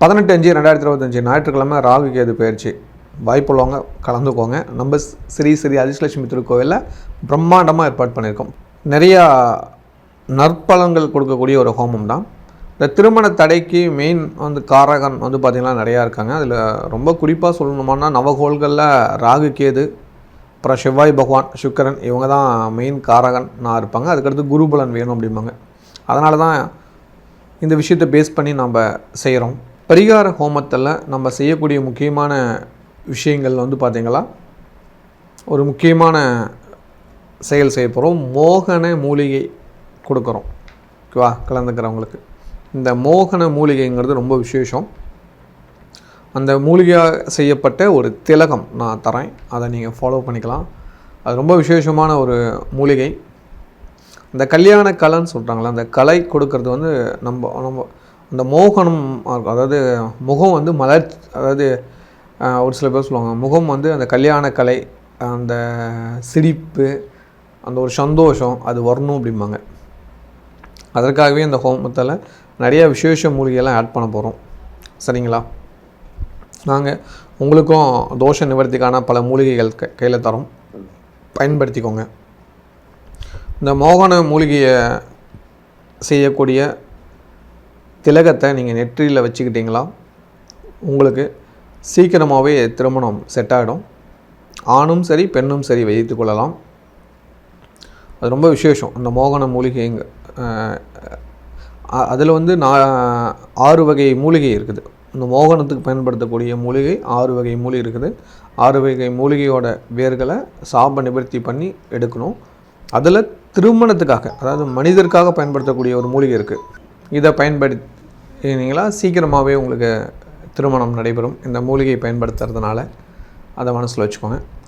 18/5/2025 ஞாயிற்றுக்கிழமை ராகு கேது பயிற்சி. வாய்ப்புள்ளவங்க கலந்துக்கோங்க. நம்ம ஸ்ரீ ஸ்ரீ அதிர்ஷ்டலட்சுமி திருக்கோவிலில் பிரம்மாண்டமாக ஏற்பாடு பண்ணியிருக்கோம். நிறையா நற்பலன்கள் கொடுக்கக்கூடிய ஒரு ஹோமம் தான். இந்த திருமண தடைக்கு மெயின் காரகன் பார்த்திங்கன்னா நிறையா இருக்காங்க. அதில் ரொம்ப குறிப்பாக சொல்லணுமானா நவகோள்களில் ராகு கேது, அப்புறம் செவ்வாய் பகவான், சுக்கிரன், இவங்க தான் மெயின் காரகனாக இருப்பாங்க. அதுக்கடுத்து குருபலன் வேணும் அப்படிம்பாங்க. அதனால தான் இந்த விஷயத்தை பேஸ் பண்ணி நம்ம செய்கிறோம். பரிகார ஹோமத்தில் நம்ம செய்யக்கூடிய முக்கியமான விஷயங்கள் பார்த்திங்களா, ஒரு முக்கியமான செயல் செய்ய போகிறோம். மோகன மூலிகை கொடுக்குறோம். ஓகேவா? கலந்துக்கிறவங்களுக்கு இந்த மோகன மூலிகைங்கிறது ரொம்ப விசேஷம். அந்த மூலிகையாக செய்யப்பட்ட ஒரு திலகம் நான் தரேன். அதை நீங்கள் ஃபாலோ பண்ணிக்கலாம். அது ரொம்ப விசேஷமான ஒரு மூலிகை. இந்த கல்யாண கலைன்னு சொல்கிறாங்களா, அந்த கலை கொடுக்கறது நம்ம அந்த மோகனம், அதாவது முகம் மலர், அதாவது ஒரு சில பேர் சொல்லுவாங்க முகம் அந்த கல்யாண கலை, அந்த சிரிப்பு, அந்த ஒரு சந்தோஷம் அது வரணும் அப்படிம்பாங்க. அதற்காகவே இந்த ஹோமத்தில் நிறைய விசேஷ மூலிகையெல்லாம் ஆட் பண்ண போகிறோம். சரிங்களா? நாங்கள் உங்களுக்கும் தோஷ நிவர்த்திக்கான பல மூலிகைகள் கையில் தரோம், பயன்படுத்திக்கோங்க. இந்த மோகன மூலிகையை செய்யக்கூடிய திலகத்தை நீங்கள் நெற்றியில் வச்சுக்கிட்டிங்களா, உங்களுக்கு சீக்கிரமாகவே திருமணம் செட் ஆகிடும். ஆணும் சரி பெண்ணும் சரி வைத்து கொள்ளலாம். அது ரொம்ப விசேஷம். அந்த மோகன மூலிகைங்க அதில் 6 வகை மூலிகை இருக்குது. இந்த மோகனத்துக்கு பயன்படுத்தக்கூடிய மூலிகை 6 வகை மூலிகை இருக்குது. 6 வகை மூலிகையோட வேர்களை சாப நிவர்த்தி பண்ணி எடுக்கணும். அதில் திருமணத்துக்காக, அதாவது மனிதருக்காக பயன்படுத்தக்கூடிய ஒரு மூலிகை இருக்குது. இதை பயன்படுத்தினீங்களா சீக்கிரமாகவே உங்களுக்கு திருமணம் நடைபெறும். இந்த மூலிகையை பயன்படுத்துறதுனால அதை மனசில் வச்சுக்கோங்க.